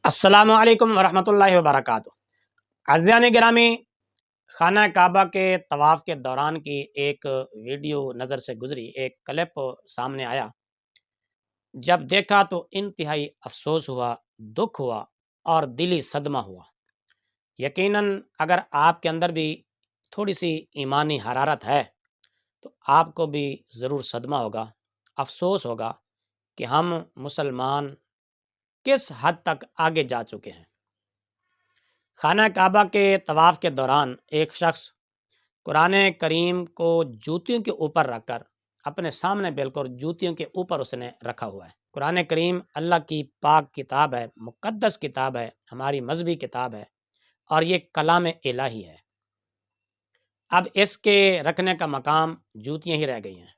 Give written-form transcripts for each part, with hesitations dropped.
السلام علیکم ورحمۃ اللہ وبرکاتہ۔ عزیزان گرامی، خانہ کعبہ کے طواف کے دوران کی ایک ویڈیو نظر سے گزری، ایک کلپ سامنے آیا۔ جب دیکھا تو انتہائی افسوس ہوا، دکھ ہوا اور دلی صدمہ ہوا۔ یقیناً اگر آپ کے اندر بھی تھوڑی سی ایمانی حرارت ہے تو آپ کو بھی ضرور صدمہ ہوگا، افسوس ہوگا کہ ہم مسلمان کس حد تک آگے جا چکے ہیں۔ خانہ کعبہ کے طواف کے دوران ایک شخص قرآن کریم کو جوتیوں کے اوپر رکھ کر اپنے سامنے بالکل جوتیوں کے اوپر اس نے رکھا ہوا ہے۔ قرآن کریم اللہ کی پاک کتاب ہے، مقدس کتاب ہے، ہماری مذہبی کتاب ہے اور یہ کلام الہی ہے۔ اب اس کے رکھنے کا مقام جوتیاں ہی رہ گئی ہیں۔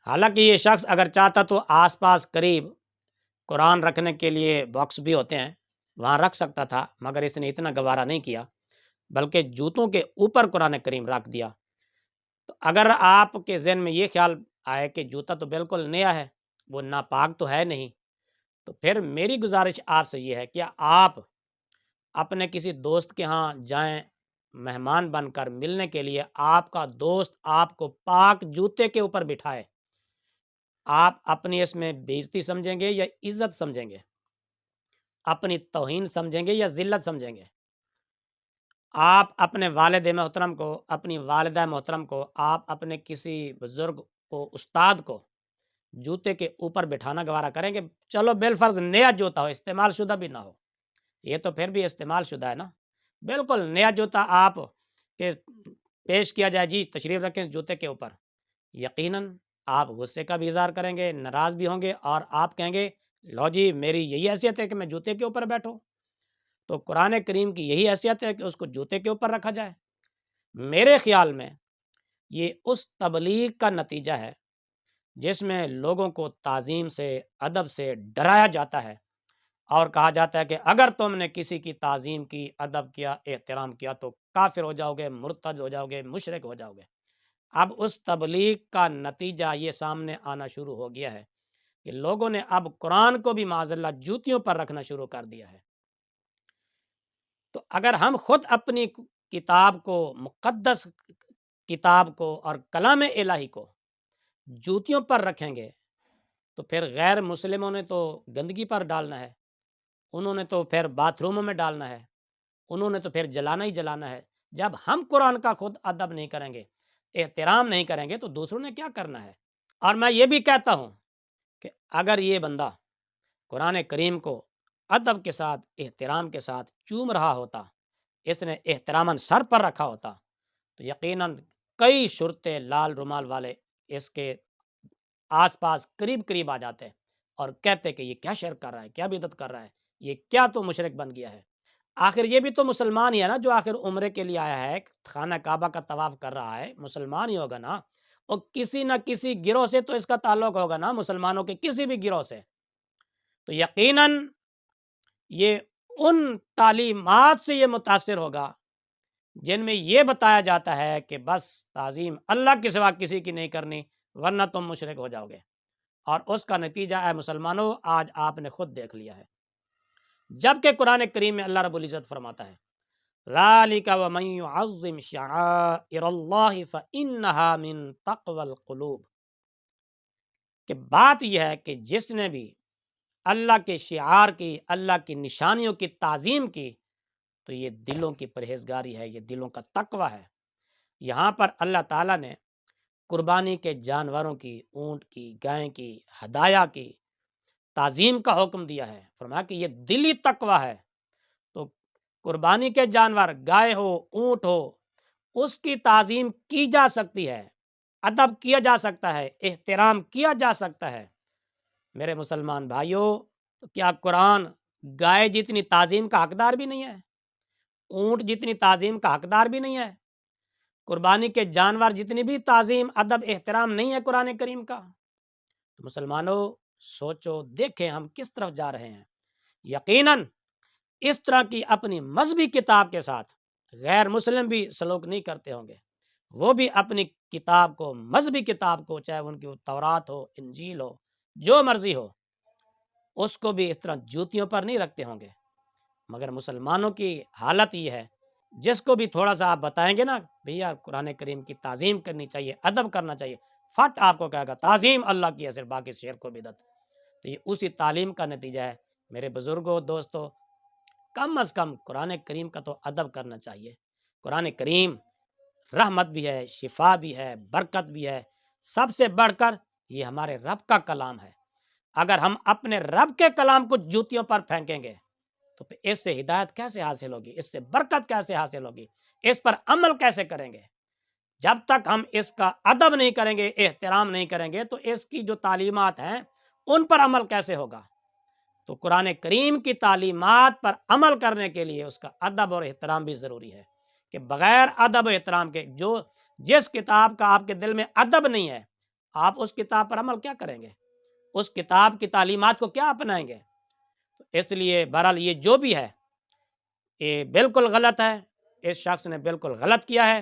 حالانکہ یہ شخص اگر چاہتا تو آس پاس قریب قرآن رکھنے کے لیے باکس بھی ہوتے ہیں، وہاں رکھ سکتا تھا، مگر اس نے اتنا گوارا نہیں کیا، بلکہ جوتوں کے اوپر قرآن کریم رکھ دیا۔ تو اگر آپ کے ذہن میں یہ خیال آئے کہ جوتا تو بالکل نیا ہے، وہ ناپاک تو ہے نہیں، تو پھر میری گزارش آپ سے یہ ہے کہ آپ اپنے کسی دوست کے ہاں جائیں مہمان بن کر ملنے کے لیے، آپ کا دوست آپ کو پاک جوتے کے اوپر بٹھائے، آپ اپنی اس میں بے عزتی سمجھیں گے یا عزت سمجھیں گے؟ اپنی توہین سمجھیں گے یا ذلت سمجھیں گے؟ آپ اپنے والد محترم کو، اپنی والدہ محترم کو، آپ اپنے کسی بزرگ کو، استاد کو جوتے کے اوپر بٹھانا گوارا کریں گے؟ چلو بالفرض نیا جوتا ہو، استعمال شدہ بھی نہ ہو، یہ تو پھر بھی استعمال شدہ ہے نا۔ بالکل نیا جوتا آپ کے پیش کیا جائے، جی تشریف رکھیں جوتے کے اوپر، یقیناً آپ غصے کا بھی اظہار کریں گے، ناراض بھی ہوں گے اور آپ کہیں گے لو جی میری یہی حیثیت ہے کہ میں جوتے کے اوپر بیٹھوں؟ تو قرآن کریم کی یہی حیثیت ہے کہ اس کو جوتے کے اوپر رکھا جائے؟ میرے خیال میں یہ اس تبلیغ کا نتیجہ ہے جس میں لوگوں کو تعظیم سے، ادب سے ڈرایا جاتا ہے اور کہا جاتا ہے کہ اگر تم نے کسی کی تعظیم کی، ادب کیا، احترام کیا تو کافر ہو جاؤ گے، مرتد ہو جاؤ گے، مشرک ہو جاؤ گے۔ اب اس تبلیغ کا نتیجہ یہ سامنے آنا شروع ہو گیا ہے کہ لوگوں نے اب قرآن کو بھی معاذ اللہ جوتیوں پر رکھنا شروع کر دیا ہے۔ تو اگر ہم خود اپنی کتاب کو، مقدس کتاب کو اور کلام الہی کو جوتیوں پر رکھیں گے تو پھر غیر مسلموں نے تو گندگی پر ڈالنا ہے، انہوں نے تو پھر باتھ روموں میں ڈالنا ہے، انہوں نے تو پھر جلانا ہی جلانا ہے۔ جب ہم قرآن کا خود ادب نہیں کریں گے، احترام نہیں کریں گے تو دوسروں نے کیا کرنا ہے؟ اور میں یہ بھی کہتا ہوں کہ اگر یہ بندہ قرآن کریم کو ادب کے ساتھ، احترام کے ساتھ چوم رہا ہوتا، اس نے احتراماً سر پر رکھا ہوتا، تو یقیناً کئی شرطے لال رومال والے اس کے آس پاس قریب آ جاتے اور کہتے کہ یہ کیا شرک کر رہا ہے، کیا بدعت کر رہا ہے، یہ کیا تو مشرک بن گیا ہے۔ آخر یہ بھی تو مسلمان ہی ہے نا، جو آخر عمرے کے لیے آیا ہے، خانہ کعبہ کا طواف کر رہا ہے، مسلمان ہی ہوگا نا، اور کسی نہ کسی گروہ سے تو اس کا تعلق ہوگا نا، مسلمانوں کے کسی بھی گروہ سے۔ تو یقیناً یہ ان تعلیمات سے یہ متاثر ہوگا جن میں یہ بتایا جاتا ہے کہ بس تعظیم اللہ کے سوا کسی کی نہیں کرنی ورنہ تم مشرک ہو جاؤ گے، اور اس کا نتیجہ ہے مسلمانوں آج آپ نے خود دیکھ لیا ہے۔ جبکہ قرآن کریم میں اللہ رب العزت فرماتا ہے ذَلِكَ وَمَن يُعَظِّمْ شَعَائِرَ اللَّهِ فَإِنَّهَا مِن تَقْوَى الْقُلُوبِ، کہ بات یہ ہے کہ جس نے بھی اللہ کے شعار کی، اللہ کی نشانیوں کی تعظیم کی تو یہ دلوں کی پرہیزگاری ہے، یہ دلوں کا تقوی ہے۔ یہاں پر اللہ تعالیٰ نے قربانی کے جانوروں کی، اونٹ کی، گائے کی، ہدایہ کی تعظیم کا حکم دیا ہے، فرمایا کہ یہ دلی تقوی ہے۔ تو قربانی کے جانور، گائے ہو، اونٹ ہو، اس کی تعظیم کی جا سکتی ہے، ادب کیا جا سکتا ہے، احترام کیا جا سکتا ہے۔ میرے مسلمان بھائیوں، تو کیا قرآن گائے جتنی تعظیم کا حقدار بھی نہیں ہے؟ اونٹ جتنی تعظیم کا حقدار بھی نہیں ہے؟ قربانی کے جانور جتنی بھی تعظیم، ادب، احترام نہیں ہے قرآن کریم کا؟ تو مسلمانوں سوچو، دیکھیں ہم کس طرف جا رہے ہیں۔ یقیناً اس طرح کی اپنی مذہبی کتاب کے ساتھ غیر مسلم بھی سلوک نہیں کرتے ہوں گے، وہ بھی اپنی کتاب کو، مذہبی کتاب کو، چاہے ان کی تورات ہو، انجیل ہو، جو مرضی ہو، اس کو بھی اس طرح جوتیوں پر نہیں رکھتے ہوں گے۔ مگر مسلمانوں کی حالت یہ ہے، جس کو بھی تھوڑا سا آپ بتائیں گے نا بھیا قرآن کریم کی تعظیم کرنی چاہیے، ادب کرنا چاہیے، فٹ آپ کو کہے گا تعظیم اللہ کی ہے، صرف باقی شعر کو بدعت۔ تو یہ اسی تعلیم کا نتیجہ ہے۔ میرے بزرگوں، دوستو، کم از کم قرآن کریم کا تو ادب کرنا چاہیے۔ قرآن کریم رحمت بھی ہے، شفا بھی ہے، برکت بھی ہے، سب سے بڑھ کر یہ ہمارے رب کا کلام ہے۔ اگر ہم اپنے رب کے کلام کو جوتیوں پر پھینکیں گے تو پھر اس سے ہدایت کیسے حاصل ہوگی، اس سے برکت کیسے حاصل ہوگی، اس پر عمل کیسے کریں گے؟ جب تک ہم اس کا ادب نہیں کریں گے، احترام نہیں کریں گے، تو اس کی جو تعلیمات ہیں ان پر عمل کیسے ہوگا؟ تو قرآن کریم کی تعلیمات پر عمل کرنے کے لیے اس کا ادب اور احترام بھی ضروری ہے، کہ بغیر ادب و احترام کے جس کتاب کا آپ کے دل میں ادب نہیں ہے، آپ اس کتاب پر عمل کیا کریں گے؟ اس کتاب کی تعلیمات کو کیا اپنائیں گے؟ اس لیے بہرحال یہ جو بھی ہے یہ بالکل غلط ہے، اس شخص نے بالکل غلط کیا ہے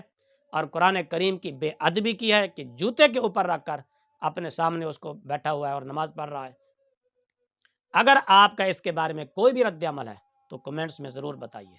اور قرآن کریم کی بے ادبی کی ہے کہ جوتے کے اوپر رکھ کر اپنے سامنے اس کو بیٹھا ہوا ہے اور نماز پڑھ رہا ہے۔ اگر آپ کا اس کے بارے میں کوئی بھی رد عمل ہے تو کمنٹس میں ضرور بتائیے۔